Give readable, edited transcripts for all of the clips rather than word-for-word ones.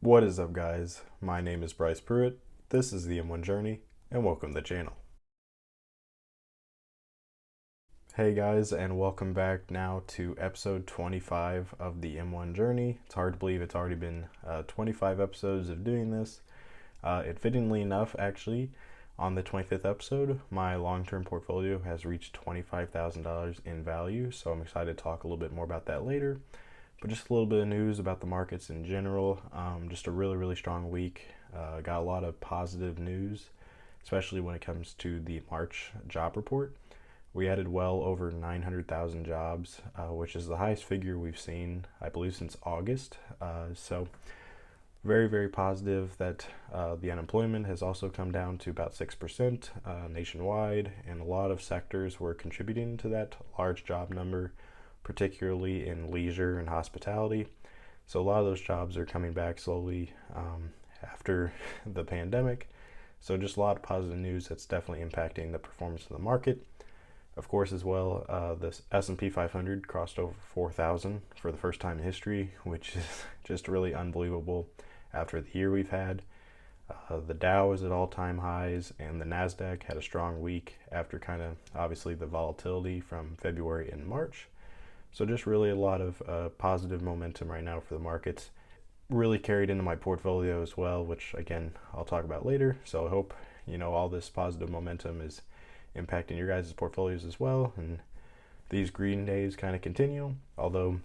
What is up, guys? My name is Bryce Pruitt. This is the M1 Journey, and welcome to the channel. Hey guys, and welcome back now to episode 25 of the M1 Journey. It's hard to believe it's already been 25 episodes of doing this. Fittingly enough, actually, on the 25th episode, my long-term portfolio has reached $25,000 in value, so I'm excited to talk a little bit more about that later. But just a little bit of news about the markets in general. Just a really strong week. Got a lot of positive news, especially when it comes to the March job report. We added well over 900,000 jobs, which is the highest figure we've seen, I believe, since August. So very positive that the unemployment has also come down to about 6% nationwide, and a lot of sectors were contributing to that large job number, particularly in leisure and hospitality. So a lot of those jobs are coming back slowly after the pandemic. So just a lot of positive news that's definitely impacting the performance of the market. Of course, as well, the S&P 500 crossed over 4,000 for the first time in history, which is just really unbelievable after the year we've had. The Dow is at all-time highs, and the NASDAQ had a strong week after kind of obviously the volatility from February and March. So just really a lot of positive momentum right now for the markets. Really carried into my portfolio as well, which again, I'll talk about later. So I hope, all this positive momentum is impacting your guys' portfolios as well. And these green days kind of continue, although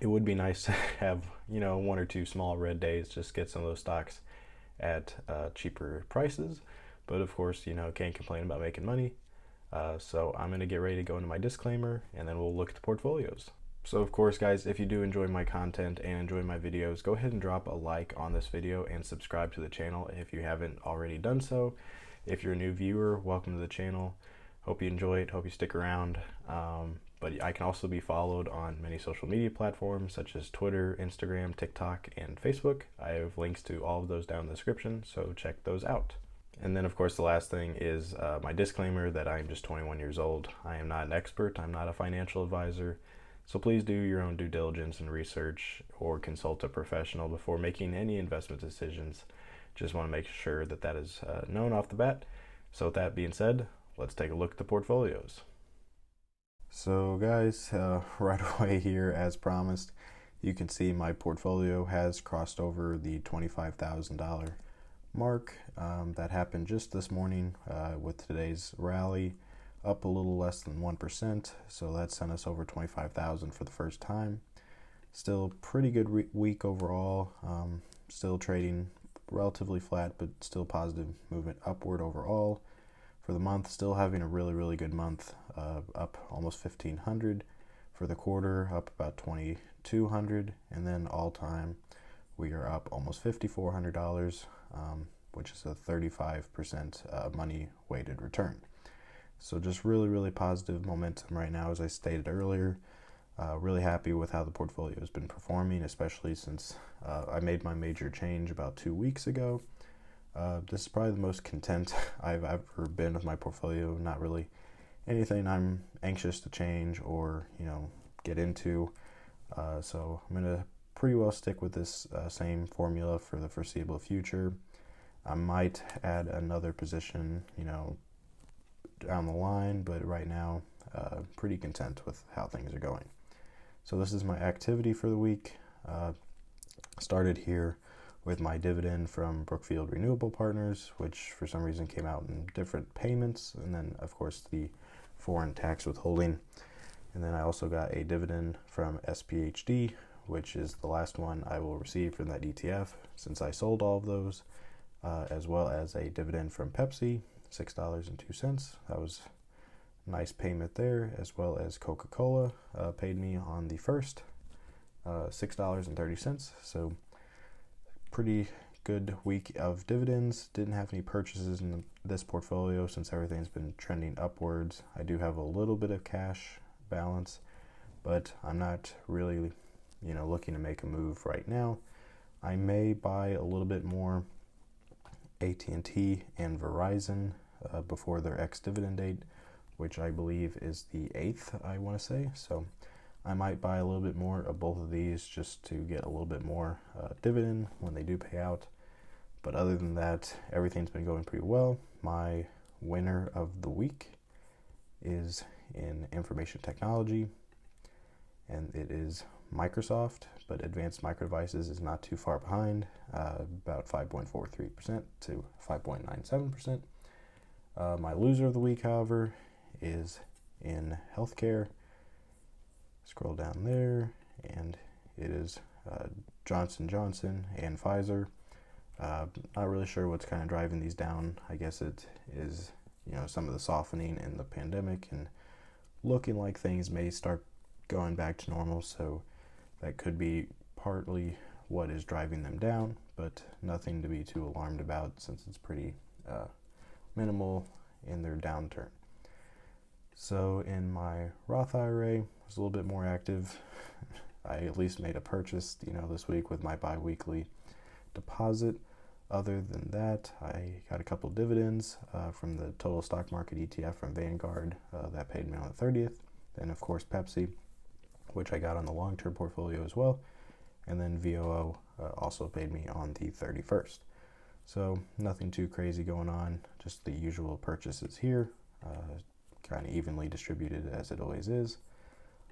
it would be nice to have, one or two small red days, just get some of those stocks at cheaper prices. But of course, can't complain about making money. So I'm going to get ready to go into my disclaimer, and then we'll look at the portfolios. So of course, guys, if you do enjoy my content and enjoy my videos, go ahead and drop a like on this video and subscribe to the channel if you haven't already done so. If you're a new viewer, welcome to the channel. Hope you enjoy it, hope you stick around. But I can also be followed on many social media platforms such as Twitter, Instagram, TikTok, and Facebook. I have links to all of those down in the description, so check those out. And then, of course, the last thing is my disclaimer that I am just 21 years old. I am not an expert. I'm not a financial advisor. So please do your own due diligence and research or consult a professional before making any investment decisions. Just want to make sure that that is known off the bat. So with that being said, let's take a look at the portfolios. So guys, right away here, as promised, you can see my portfolio has crossed over the $25,000 mark. That happened just this morning with today's rally, up a little less than 1%, so that sent us over 25,000 for the first time. Still pretty good week overall. Still trading relatively flat, but still positive movement upward overall. For the month, still having a really good month, up almost 1,500. For the quarter, up about 2,200, and then all time we are up almost $5,400, which is a 35% money weighted return. So just really positive momentum right now, as I stated earlier. Really happy with how the portfolio has been performing, especially since I made my major change about 2 weeks ago. This is probably the most content I've ever been with my portfolio. Not really anything I'm anxious to change or get into. So I'm gonna pretty well stick with this same formula for the foreseeable future. I might add another position, down the line, but right now, pretty content with how things are going. So this is my activity for the week. Started here with my dividend from Brookfield Renewable Partners, which for some reason came out in different payments, and then of course the foreign tax withholding. And then I also got a dividend from SPHD, which is the last one I will receive from that ETF since I sold all of those, as well as a dividend from Pepsi, $6.02. That was a nice payment there, as well as Coca-Cola paid me on the first, $6.30. So pretty good week of dividends. Didn't have any purchases in this portfolio since everything's been trending upwards. I do have a little bit of cash balance, but I'm not really looking to make a move right now. I may buy a little bit more AT&T and Verizon before their ex-dividend date, which I believe is the 8th, I want to say. So I might buy a little bit more of both of these just to get a little bit more dividend when they do pay out. But other than that, everything's been going pretty well. My winner of the week is in information technology, and it is Microsoft, but Advanced Micro Devices is not too far behind, about 5.43% to 5.97%. My loser of the week, however, is in healthcare. Scroll down there, and it is Johnson & Johnson and Pfizer. Not really sure what's kind of driving these down. I guess it is, some of the softening in the pandemic and looking like things may start going back to normal, so that could be partly what is driving them down, but nothing to be too alarmed about since it's pretty minimal in their downturn. So in my Roth IRA, I was a little bit more active. I at least made a purchase, this week with my bi-weekly deposit. Other than that, I got a couple dividends from the total stock market ETF from Vanguard that paid me on the 30th. Then, of course, Pepsi, which I got on the long-term portfolio as well. And then VOO also paid me on the 31st. So nothing too crazy going on, just the usual purchases here, kind of evenly distributed as it always is.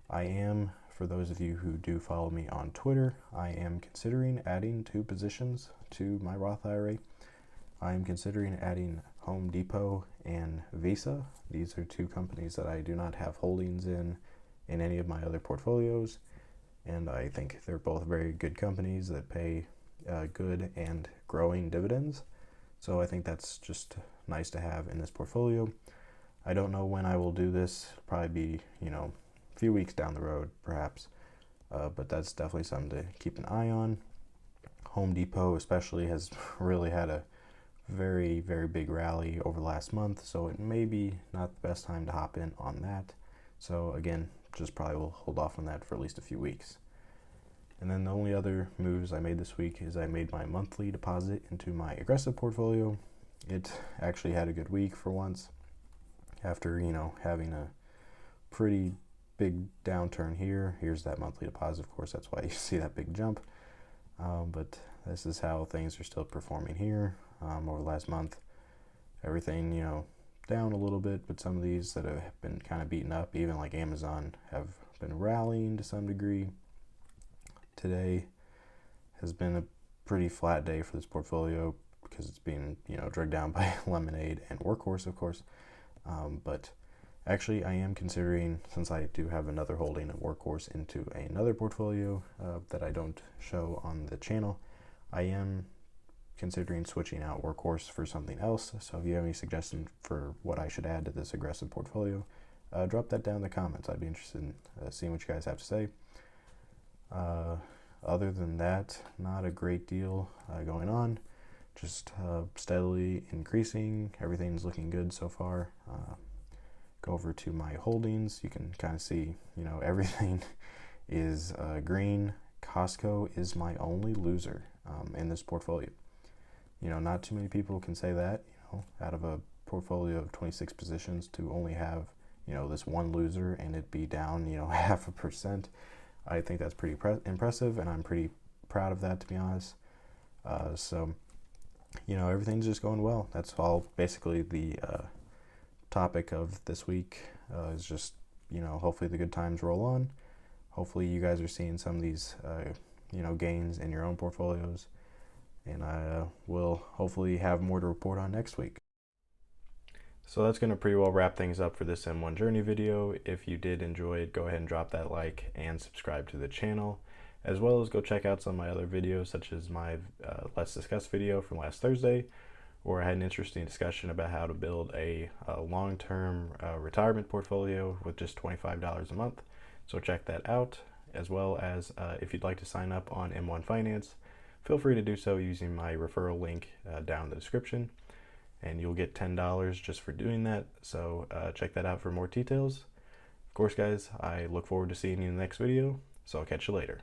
I am, for those of you who do follow me on Twitter, I am considering adding 2 positions to my Roth IRA. I am considering adding Home Depot and Visa. These are 2 companies that I do not have holdings in any of my other portfolios, and I think they're both very good companies that pay good and growing dividends. So I think that's just nice to have in this portfolio. I don't know when I will do this, probably be, a few weeks down the road perhaps, but that's definitely something to keep an eye on. Home Depot especially has really had a very, very big rally over the last month, so it may be not the best time to hop in on that. So again, just probably will hold off on that for at least a few weeks. And then the only other moves I made this week is I made my monthly deposit into my aggressive portfolio. It actually had a good week for once after, having a pretty big downturn here. Here's that monthly deposit, of course, that's why you see that big jump. But this is how things are still performing here over the last month. Everything, down a little bit, but some of these that have been kind of beaten up, even like Amazon, have been rallying to some degree. Today has been a pretty flat day for this portfolio because it's being, dragged down by Lemonade and Workhorse, of course. But actually, I am considering, since I do have another holding of Workhorse into another portfolio that I don't show on the channel, I am considering switching out Workhorse for something else. So if you have any suggestions for what I should add to this aggressive portfolio, drop that down in the comments. I'd be interested in seeing what you guys have to say. Other than that, not a great deal going on. Just steadily increasing. Everything's looking good so far. Go over to my holdings. You can kind of see, everything is green. Costco is my only loser in this portfolio. Not too many people can say that, out of a portfolio of 26 positions to only have, this one loser and it be down, 0.5%. I think that's pretty impressive, and I'm pretty proud of that, to be honest. So, everything's just going well. That's all basically the topic of this week is just, hopefully the good times roll on. Hopefully you guys are seeing some of these, gains in your own portfolios. And I will hopefully have more to report on next week. So that's going to pretty well wrap things up for this M1 Journey video. If you did enjoy it, go ahead and drop that like and subscribe to the channel, as well as go check out some of my other videos, such as my Let's Discuss video from last Thursday, where I had an interesting discussion about how to build a long-term retirement portfolio with just $25 a month. So check that out, as well as if you'd like to sign up on M1 Finance, feel free to do so using my referral link down in the description, and you'll get $10 just for doing that. So check that out for more details. Of course, guys, I look forward to seeing you in the next video, so I'll catch you later.